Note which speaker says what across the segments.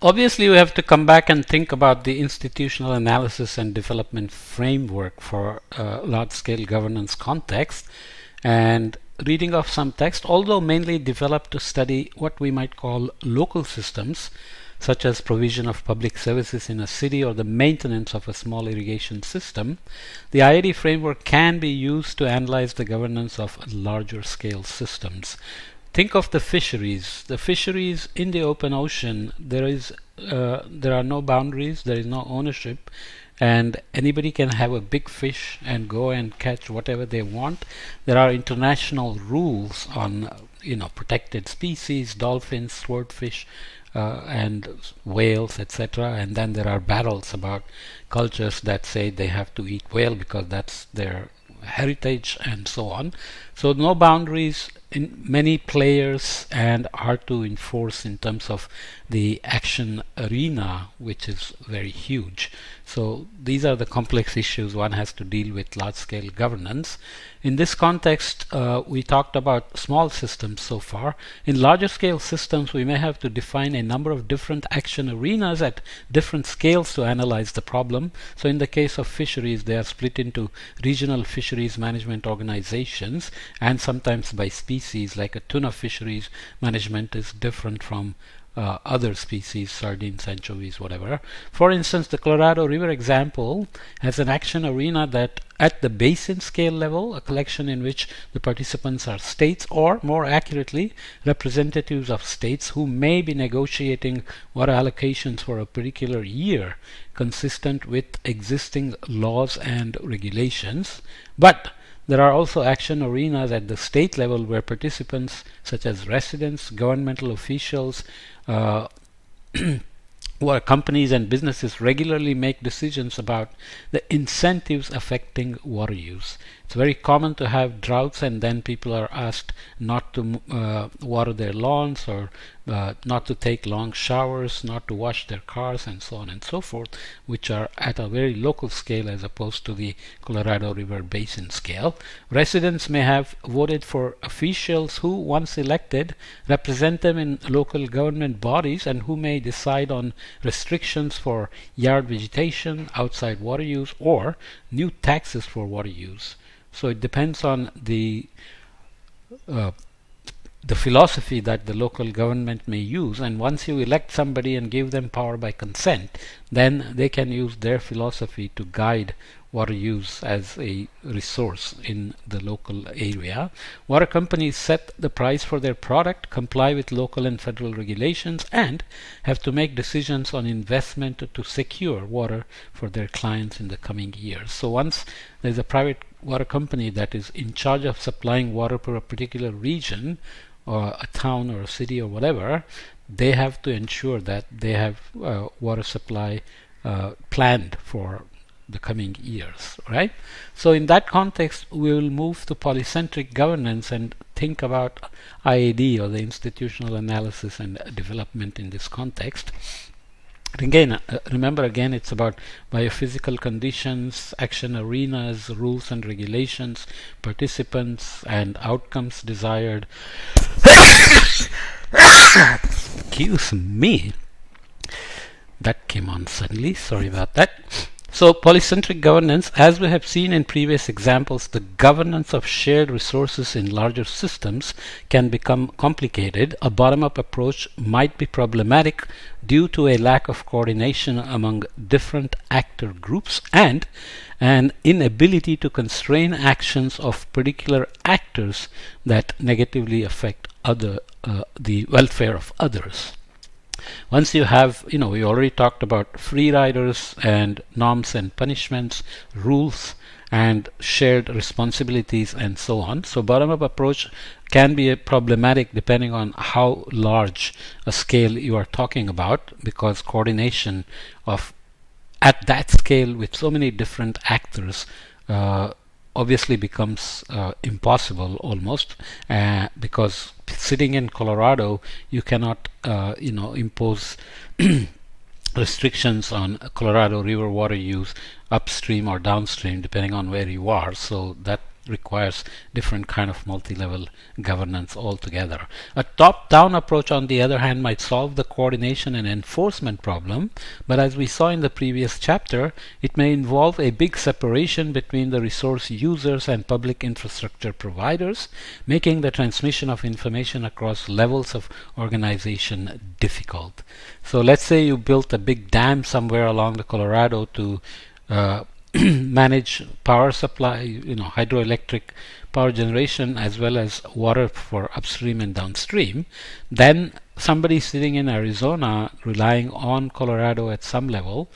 Speaker 1: Obviously, we have to come back and think about the institutional analysis and development framework for large-scale governance context. And reading of some text, although mainly developed to study what we might call local systems, such as provision of public services in a city or the maintenance of a small irrigation system, the IID framework can be used to analyze the governance of larger scale systems. Think of the fisheries. The fisheries in the open ocean, there are no boundaries, there is no ownership, and anybody can have a big fish and go and catch whatever they want. There are international rules on protected species, dolphins, swordfish, and whales, etc. And then there are battles about cultures that say they have to eat whale because that's their heritage and so on. So no boundaries, in many players, and hard to enforce in terms of the action arena, which is very huge. So these are the complex issues one has to deal with large-scale governance. In this context, we talked about small systems so far. In larger scale systems, we may have to define a number of different action arenas at different scales to analyze the problem. So in the case of fisheries, they are split into regional fisheries management organizations, and sometimes by species, like a tuna fisheries management is different from other species, sardines, anchovies, whatever. For instance, the Colorado River example has an action arena that at the basin scale level, a collection in which the participants are states, or more accurately, representatives of states who may be negotiating water allocations for a particular year consistent with existing laws and regulations. But there are also action arenas at the state level where participants such as residents, governmental officials, uh, where companies and businesses regularly make decisions about the incentives affecting water use. It's very common to have droughts and then people are asked not to water their lawns, or not to take long showers, not to wash their cars, and so on and so forth, which are at a very local scale as opposed to the Colorado River Basin scale. Residents may have voted for officials who, once elected, represent them in local government bodies and who may decide on restrictions for yard vegetation, outside water use, or new taxes for water use. So it depends on uh, the philosophy that the local government may use, and once you elect somebody and give them power by consent, then they can use their philosophy to guide water use as a resource in the local area. Water companies set the price for their product, comply with local and federal regulations, and have to make decisions on investment to secure water for their clients in the coming years. So once there's a private water company that is in charge of supplying water for a particular region, or a town or a city or whatever, they have to ensure that they have water supply planned for the coming years, right? So in that context, we will move to polycentric governance and think about IAD, or the institutional analysis and development, in this context. Again, remember again, it's about biophysical conditions, action arenas, rules and regulations, participants, and outcomes desired. Excuse me. That came on suddenly. Sorry about that. So polycentric governance, as we have seen in previous examples, the governance of shared resources in larger systems can become complicated. A bottom-up approach might be problematic due to a lack of coordination among different actor groups and an inability to constrain actions of particular actors that negatively affect the welfare of others. Once you have, we already talked about free riders and norms and punishments, rules and shared responsibilities, and so on. So bottom-up approach can be problematic depending on how large a scale you are talking about, because coordination of at that scale with so many different actors obviously becomes impossible almost, because sitting in Colorado you cannot impose restrictions on Colorado River water use upstream or downstream depending on where you are. So that requires different kind of multi-level governance altogether. A top-down approach, on the other hand, might solve the coordination and enforcement problem, but as we saw in the previous chapter, it may involve a big separation between the resource users and public infrastructure providers, making the transmission of information across levels of organization difficult. So let's say you built a big dam somewhere along the Colorado to manage power supply, hydroelectric power generation as well as water for upstream and downstream. Then somebody sitting in Arizona relying on Colorado at some level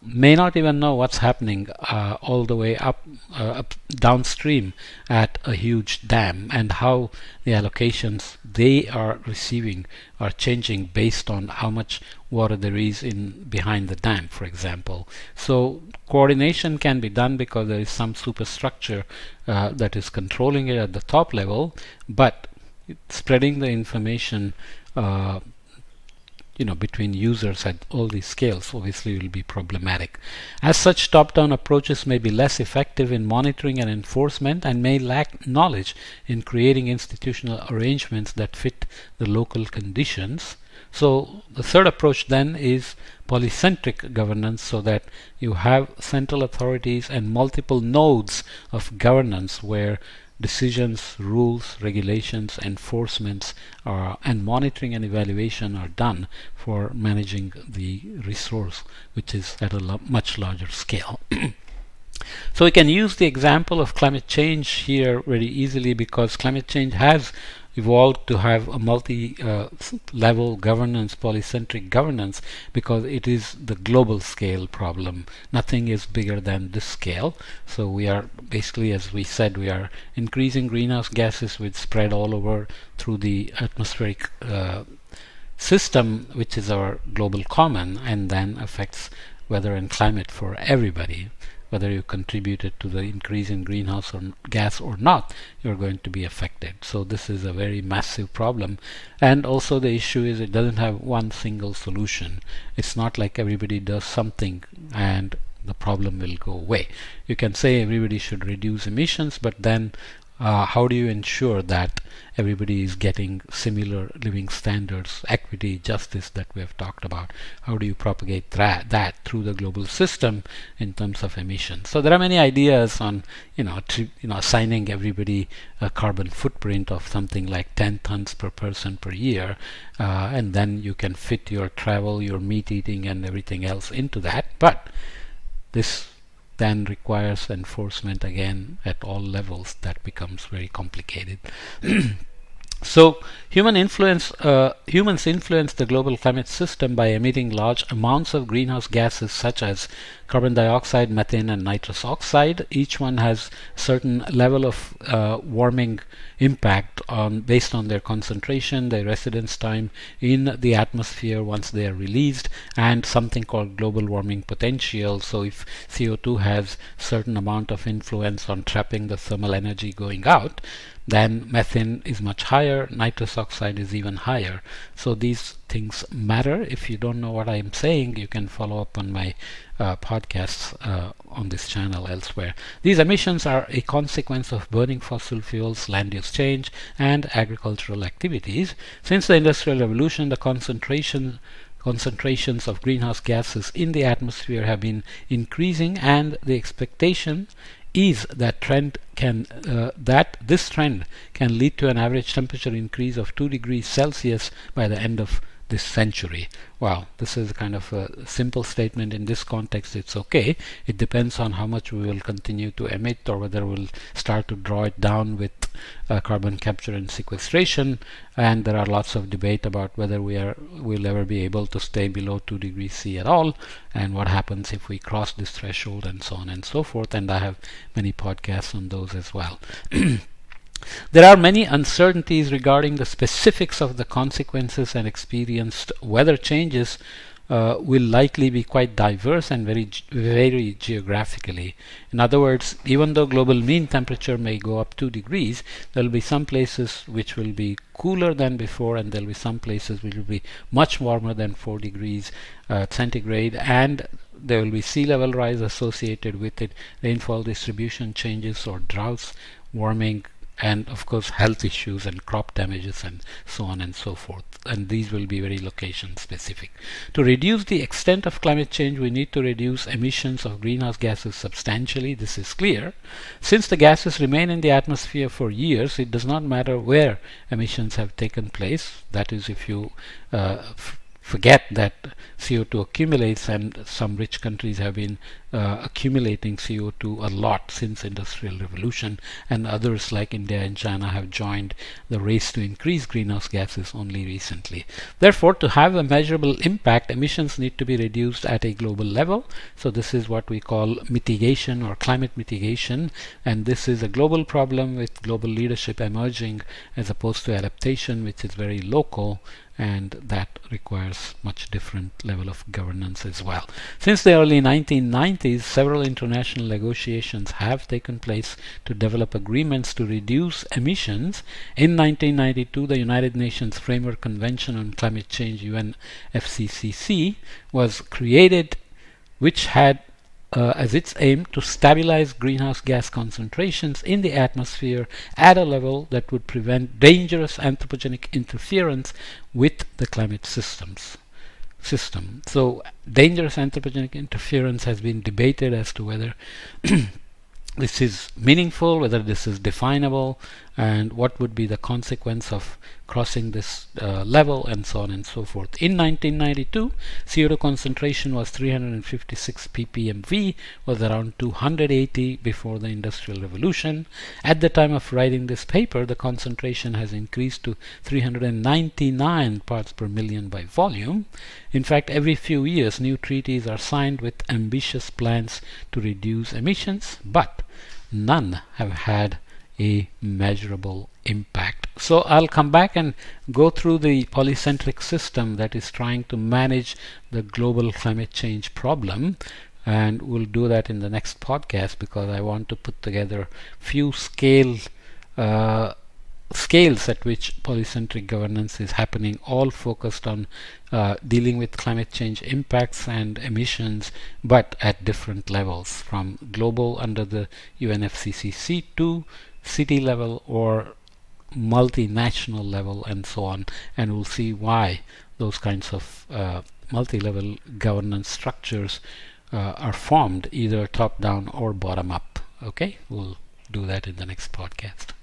Speaker 1: may not even know what's happening all the way up downstream at a huge dam, and how the allocations they are receiving are changing based on how much water there is in behind the dam, for example. So coordination can be done because there is some superstructure that is controlling it at the top level, but spreading the information between users at all these scales obviously will be problematic. As such, top-down approaches may be less effective in monitoring and enforcement, and may lack knowledge in creating institutional arrangements that fit the local conditions. So the third approach then is polycentric governance, so that you have central authorities and multiple nodes of governance where decisions, rules, regulations, enforcements, and monitoring and evaluation are done for managing the resource, which is at a much larger scale. So we can use the example of climate change here very easily, because climate change has evolved to have a multi-level governance, polycentric governance, because it is the global scale problem. Nothing is bigger than this scale. So we are basically, as we said, we are increasing greenhouse gases which spread all over through the atmospheric system, which is our global common, and then affects weather and climate for everybody. Whether you contributed to the increase in greenhouse gas or not, you're going to be affected. So this is a very massive problem. And also the issue is it doesn't have one single solution. It's not like everybody does something and the problem will go away. You can say everybody should reduce emissions, but then how do you ensure that everybody is getting similar living standards, equity, justice that we have talked about? How do you propagate that through the global system in terms of emissions? So there are many ideas on assigning everybody a carbon footprint of something like 10 tons per person per year, and then you can fit your travel, your meat eating, and everything else into that. But this then requires enforcement again at all levels. That becomes very complicated. So humans influence the global climate system by emitting large amounts of greenhouse gases such as carbon dioxide, methane, and nitrous oxide. Each one has certain level of warming impact based on their concentration, their residence time in the atmosphere once they are released, and something called global warming potential. So if CO2 has certain amount of influence on trapping the thermal energy going out, then methane is much higher, nitrous oxide is even higher. So these things matter. If you don't know what I am saying, you can follow up on my podcasts on this channel elsewhere. These emissions are a consequence of burning fossil fuels, land use change, and agricultural activities. Since the Industrial Revolution, the concentrations of greenhouse gases in the atmosphere have been increasing, and the expectation is that this trend can lead to an average temperature increase of 2 degrees Celsius by the end of this century. Wow, this is kind of a simple statement. In this context, it's okay. It depends on how much we will continue to emit, or whether we'll start to draw it down with carbon capture and sequestration. And there are lots of debate about whether we'll ever be able to stay below 2 degrees C at all, and what happens if we cross this threshold, and so on and so forth. And I have many podcasts on those as well. There are many uncertainties regarding the specifics of the consequences and experienced weather changes will likely be quite diverse and very geographically. In other words, even though global mean temperature may go up 2 degrees, there will be some places which will be cooler than before, and there will be some places which will be much warmer than 4 degrees centigrade, and there will be sea level rise associated with it, rainfall distribution changes or droughts, warming, and of course health issues and crop damages and so on and so forth. And these will be very location specific. To reduce the extent of climate change, we need to reduce emissions of greenhouse gases substantially. This is clear. Since the gases remain in the atmosphere for years, it does not matter where emissions have taken place. That is, if you forget that CO2 accumulates, and some rich countries have been accumulating CO2 a lot since Industrial Revolution, and others like India and China have joined the race to increase greenhouse gases only recently. Therefore, to have a measurable impact, emissions need to be reduced at a global level. So this is what we call mitigation or climate mitigation, and this is a global problem with global leadership emerging as opposed to adaptation, which is very local, and that requires much different level of governance as well. Since the early 1990s, several international negotiations have taken place to develop agreements to reduce emissions. In 1992, the United Nations Framework Convention on Climate Change, UNFCCC, was created, which had as its aim to stabilize greenhouse gas concentrations in the atmosphere at a level that would prevent dangerous anthropogenic interference with the climate system. So dangerous anthropogenic interference has been debated as to whether this is meaningful, whether this is definable, and what would be the consequence of crossing this level, and so on and so forth. In 1992, CO2 concentration was 356 ppmv, was around 280 before the Industrial Revolution. At the time of writing this paper, the concentration has increased to 399 parts per million by volume. In fact, every few years, new treaties are signed with ambitious plans to reduce emissions, but none have had a measurable impact. So I'll come back and go through the polycentric system that is trying to manage the global climate change problem, and we'll do that in the next podcast because I want to put together few scales at which polycentric governance is happening, all focused on dealing with climate change impacts and emissions, but at different levels, from global under the UNFCCC to city level or multinational level, and so on. And we'll see why those kinds of multi-level governance structures are formed either top down or bottom up. Okay, we'll do that in the next podcast.